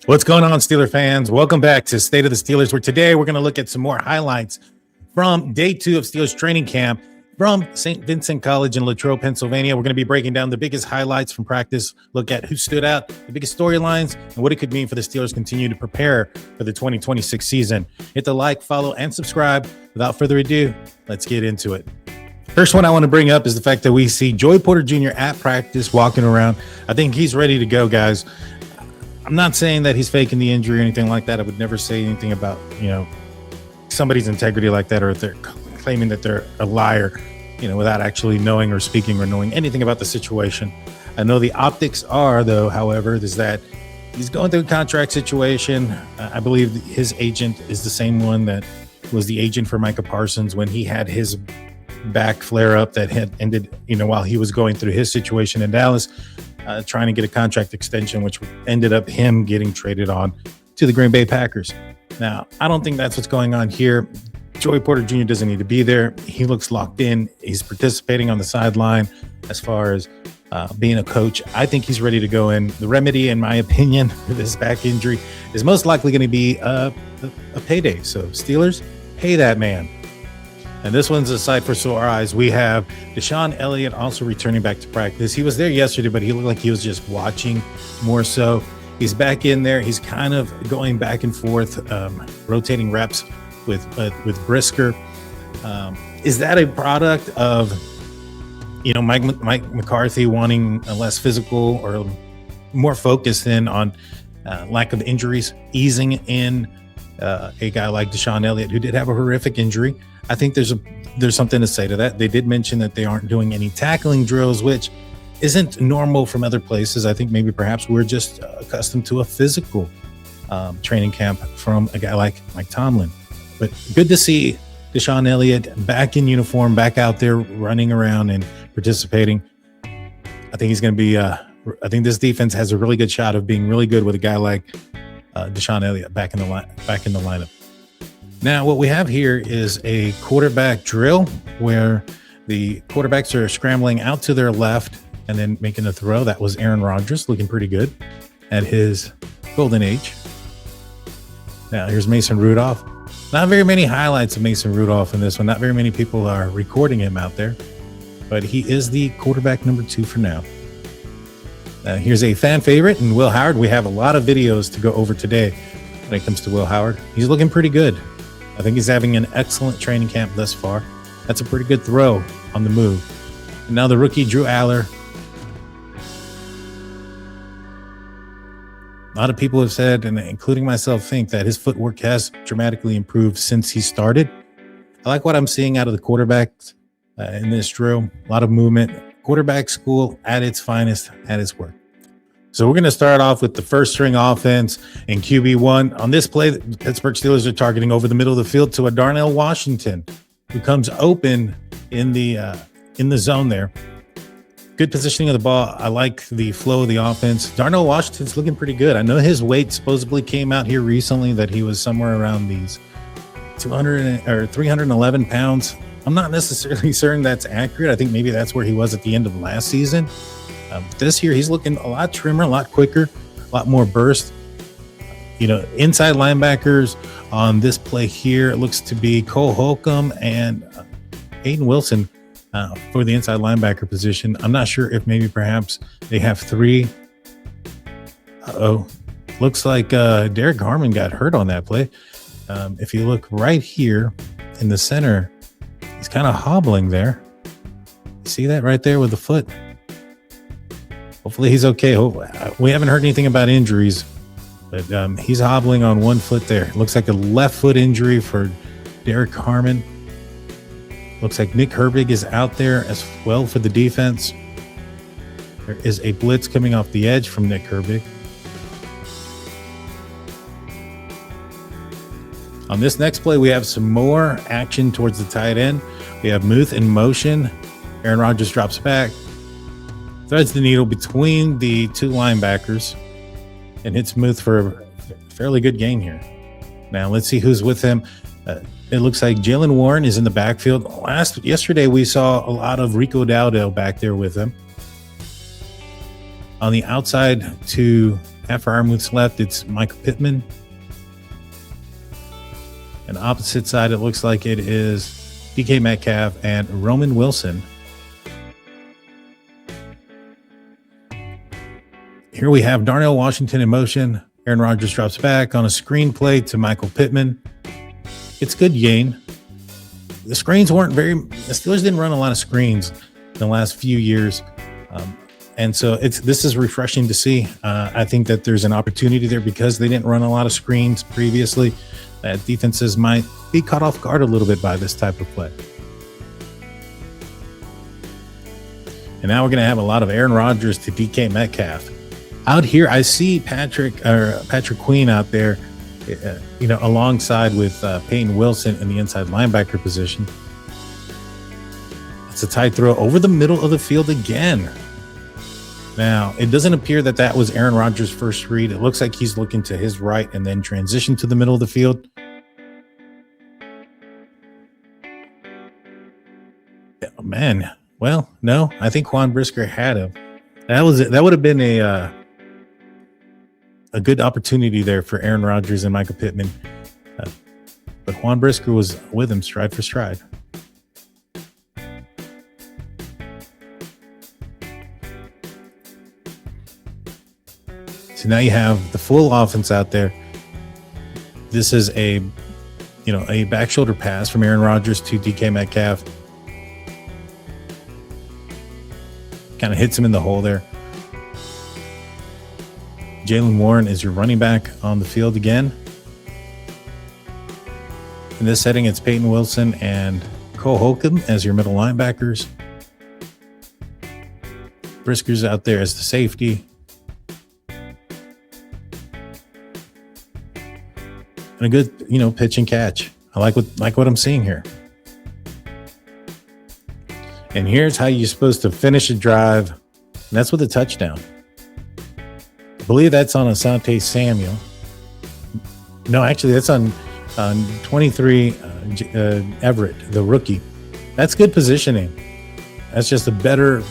What's going on, Steeler fans? Welcome back to State of the Steelers, where today we're going to look at some more highlights from day 2 of Steelers training camp from St. Vincent College in Latrobe, Pennsylvania. We're going to be breaking down the biggest highlights from practice, look at who stood out, the biggest storylines, and what it could mean for the Steelers continue to prepare for the 2026 season. Hit the like, follow, and subscribe. Without further ado, let's get into it. First one I want to bring up is the fact that we see Joey Porter Jr. at practice walking around. I think he's ready to go, guys. I'm not saying that he's faking the injury or anything like that. I would never say anything about, somebody's integrity like that, or if they're claiming that they're a liar, without actually knowing or speaking or knowing anything about the situation. I know the optics are, though, however, is that he's going through a contract situation. I believe his agent is the same one that was the agent for Micah Parsons when he had his back flare up that had ended, while he was going through his situation in Dallas. Trying to get a contract extension, which ended up him getting traded on to the Green Bay Packers. Now, I don't think that's what's going on here. Joey Porter Jr. doesn't need to be there. He looks locked in. He's participating on the sideline as far as being a coach. I think he's ready to go in. The remedy, in my opinion, for this back injury is most likely going to be a payday. So, Steelers, pay that man. And this one's a sight for sore eyes. We have DeShon Elliott also returning back to practice. He was there yesterday, but he looked like he was just watching more so. He's back in there. He's kind of going back and forth, rotating reps with Brisker. Is that a product of, Mike McCarthy wanting a less physical or more focused in on lack of injuries, easing in a guy like DeShon Elliott, who did have a horrific injury? I think there's something to say to that. They did mention that they aren't doing any tackling drills, which isn't normal from other places. I think maybe perhaps we're just accustomed to a physical training camp from a guy like Mike Tomlin. But good to see DeShon Elliott back in uniform, back out there running around and participating. I think he's going to be. I think this defense has a really good shot of being really good with a guy like DeShon Elliott back in the lineup. Now, what we have here is a quarterback drill where the quarterbacks are scrambling out to their left and then making a throw. That was Aaron Rodgers, looking pretty good at his golden age. Now, here's Mason Rudolph. Not very many highlights of Mason Rudolph in this one. Not very many people are recording him out there, but he is the quarterback number 2 for now. Here's a fan favorite, and Will Howard. We have a lot of videos to go over today when it comes to Will Howard. He's looking pretty good. I think he's having an excellent training camp thus far. That's a pretty good throw on the move. And now the rookie, Drew Aller. A lot of people have said, and including myself, think that his footwork has dramatically improved since he started. I like what I'm seeing out of the quarterbacks in this drill. A lot of movement. Quarterback school at its finest, at its work. So we're going to start off with the first string offense in QB1. On this play, the Pittsburgh Steelers are targeting over the middle of the field to a Darnell Washington, who comes open in the zone there. Good positioning of the ball. I like the flow of the offense. Darnell Washington's looking pretty good. I know his weight supposedly came out here recently that he was somewhere around these 200 or 311 pounds. I'm not necessarily certain that's accurate. I think maybe that's where he was at the end of last season. This year, he's looking a lot trimmer, a lot quicker, a lot more burst. Inside linebackers on this play here, it looks to be Cole Holcomb and Aiden Wilson for the inside linebacker position. I'm not sure if maybe perhaps they have 3. Looks like Derek Harmon got hurt on that play. If you look right here in the center, he's kind of hobbling there. See that right there with the foot? Hopefully he's okay. We haven't heard anything about injuries, but he's hobbling on one foot there. It looks like a left foot injury for Derek Harmon. Looks like Nick Herbig is out there as well for the defense. There is a blitz coming off the edge from Nick Herbig. On this next play, we have some more action towards the tight end. We have Muth in motion. Aaron Rodgers drops back, threads the needle between the 2 linebackers, and hits Muth for a fairly good gain here. Now let's see who's with him. It looks like Jalen Warren is in the backfield. Yesterday we saw a lot of Rico Dowdell back there with him. On the outside to half hour moves left. It's Michael Pittman. And opposite side, it looks like it is DK Metcalf and Roman Wilson. Here we have Darnell Washington in motion. Aaron Rodgers drops back on a screen play to Michael Pittman. It's good gain. The screens weren't the Steelers didn't run a lot of screens in the last few years. And so this is refreshing to see. I think that there's an opportunity there because they didn't run a lot of screens previously. That defenses might be caught off guard a little bit by this type of play. And now we're going to have a lot of Aaron Rodgers to DK Metcalf. Out here, I see Patrick Queen out there, alongside with Peyton Wilson in the inside linebacker position. It's a tight throw over the middle of the field again. Now, it doesn't appear that was Aaron Rodgers' first read. It looks like he's looking to his right and then transition to the middle of the field. Oh, man. Well, no, I think Juan Brisker had him. That would have been a good opportunity there for Aaron Rodgers and Michael Pittman. But Juan Brisker was with him stride for stride. So now you have the full offense out there. This is a back shoulder pass from Aaron Rodgers to DK Metcalf. Kind of hits him in the hole there. Jaylen Warren is your running back on the field again. In this setting, it's Peyton Wilson and Cole Holcomb as your middle linebackers. Brisker's out there as the safety. And a good, pitch and catch. I like what I'm seeing here. And here's how you're supposed to finish a drive. And that's with a touchdown. I believe that's on Asante Samuel. No, actually, that's on 23 Everett, the rookie. That's good positioning. That's just a better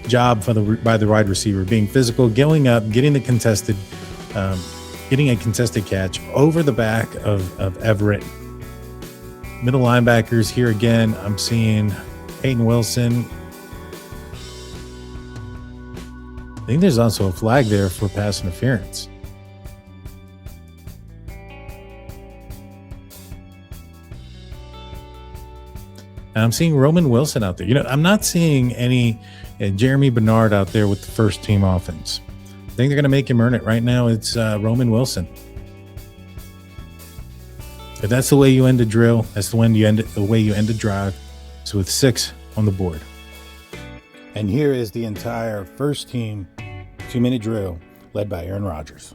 job by the wide receiver, being physical, going up, getting a contested catch over the back of Everett. Middle linebackers here again. I'm seeing Peyton Wilson. I think there's also a flag there for pass interference. And I'm seeing Roman Wilson out there. I'm not seeing any Jeremy Bernard out there with the first team offense. I think they're going to make him earn it. Right now, it's Roman Wilson. If that's the way you end a drill, that's the way you end a drive. So with 6 on the board. And here is the entire first team 2-minute drill led by Aaron Rodgers.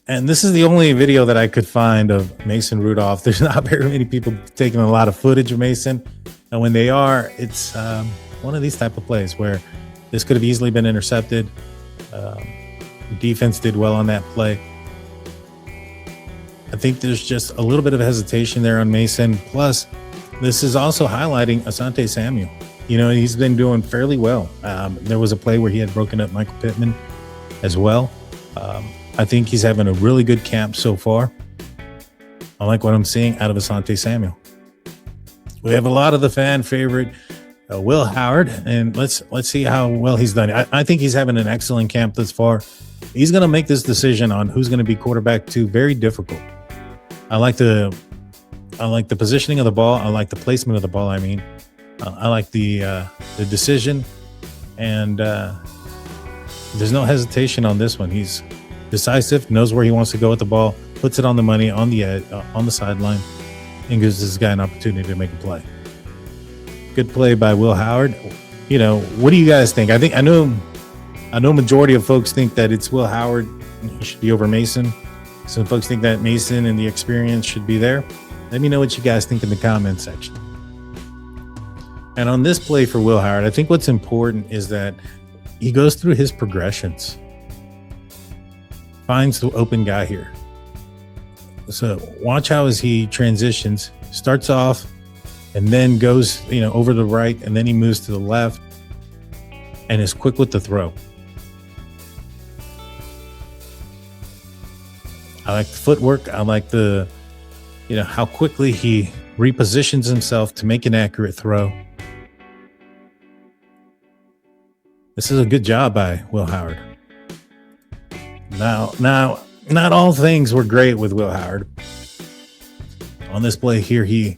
And this is the only video that I could find of Mason Rudolph. There's not very many people taking a lot of footage of Mason. And when they are, it's one of these type of plays where this could have easily been intercepted. The defense did well on that play. I think there's just a little bit of hesitation there on Mason. Plus, this is also highlighting Asante Samuel. You know, he's been doing fairly well. There was a play where he had broken up Michael Pittman as well. I think he's having a really good camp so far. I like what I'm seeing out of Asante Samuel. We have a lot of the fan favorite, Will Howard, and let's see how well he's done. I think he's having an excellent camp thus far. He's going to make this decision on who's going to be quarterback 2 very difficult. I like the positioning of the ball. I like the placement of the ball. I mean, I like the decision, and there's no hesitation on this one. He's decisive, knows where he wants to go with the ball, puts it on the money, on the edge, on the sideline, and gives this guy an opportunity to make a play. Good play by Will Howard. You know, what do you guys think? I know majority of folks think that it's Will Howard. He should be over Mason. Some folks think that Mason and the experience should be there. Let me know what you guys think in the comment section. And on this play for Will Howard, I think what's important is that he goes through his progressions. Finds the open guy here. So watch how as he transitions, starts off and then goes, over the right, and then he moves to the left and is quick with the throw. I like the footwork. I like the, how quickly he repositions himself to make an accurate throw. This is a good job by Will Howard. Now, not all things were great with Will Howard. On this play here, he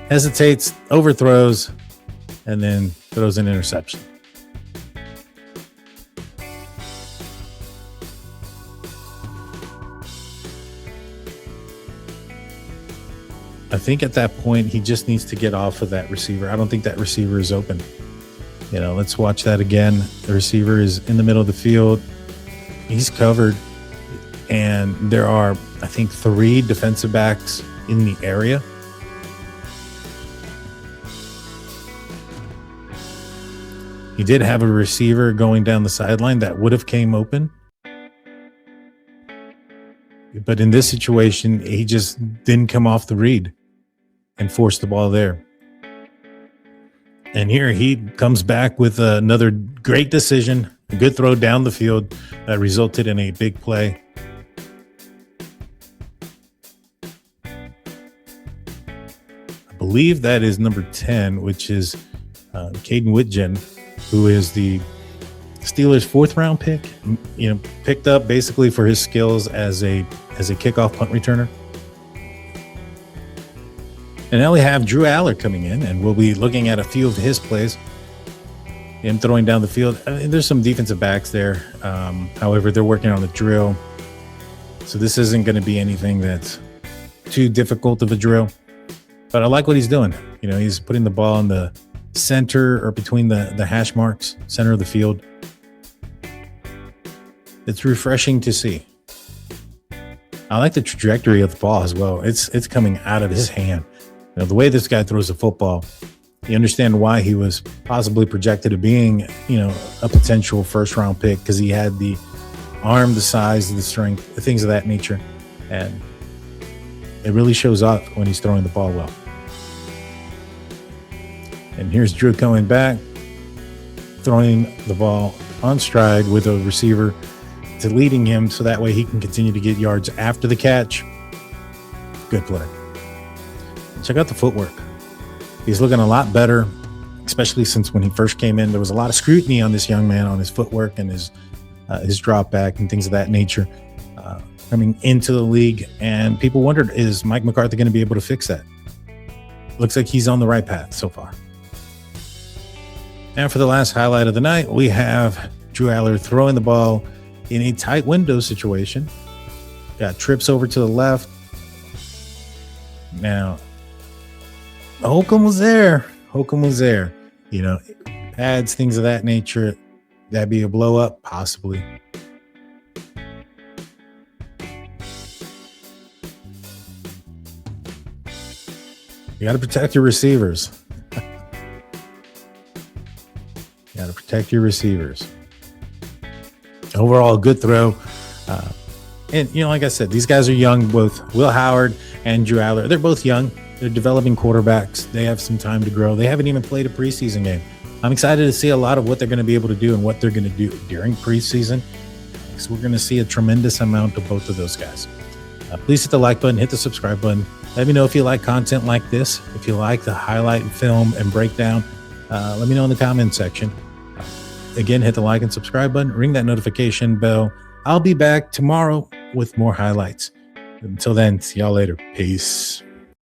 hesitates, overthrows, and then throws an interception. I think at that point, he just needs to get off of that receiver. I don't think that receiver is open. Let's watch that again. The receiver is in the middle of the field. He's covered. And there are, I think, 3 defensive backs in the area. He did have a receiver going down the sideline that would have came open. But in this situation, he just didn't come off the read and force the ball there. And here he comes back with another great decision, a good throw down the field that resulted in a big play. I believe that is number 10, which is Caden Whitgen, who is the Steelers' 4th round pick, picked up basically for his skills as a kickoff punt returner. And now we have Drew Aller coming in, and we'll be looking at a few of his plays. Him throwing down the field. There's some defensive backs there. However, they're working on the drill. So this isn't going to be anything that's too difficult of a drill. But I like what he's doing. He's putting the ball in the center or between the hash marks, center of the field. It's refreshing to see. I like the trajectory of the ball as well. It's coming out of his hand. The way this guy throws the football, you understand why he was possibly projected to being, a potential 1st round pick, because he had the arm, the size, the strength, the things of that nature. And it really shows up when he's throwing the ball well. And here's Drew coming back, throwing the ball on stride with a receiver to leading him so that way he can continue to get yards after the catch. Good play. Check out the footwork. He's looking a lot better, especially since when he first came in. There was a lot of scrutiny on this young man, on his footwork and his drop back and things of that nature coming into the league. And people wondered, is Mike McCarthy going to be able to fix that? Looks like he's on the right path so far. And for the last highlight of the night, we have Drew Aller throwing the ball in a tight window situation. Got trips over to the left. Now, Holcomb was there. Pads, things of that nature. That'd be a blow up, possibly. You got to protect your receivers. You got to protect your receivers. Overall, good throw. And, like I said, these guys are young, both Will Howard and Drew Aller. They're both young. They're developing quarterbacks. They have some time to grow. They haven't even played a preseason game. I'm excited to see a lot of what they're going to be able to do and what they're going to do during preseason. So we're going to see a tremendous amount of both of those guys. Please hit the like button, hit the subscribe button. Let me know if you like content like this. If you like the highlight film and breakdown, let me know in the comment section. Again, hit the like and subscribe button, ring that notification bell. I'll be back tomorrow with more highlights. Until then, see y'all later. Peace.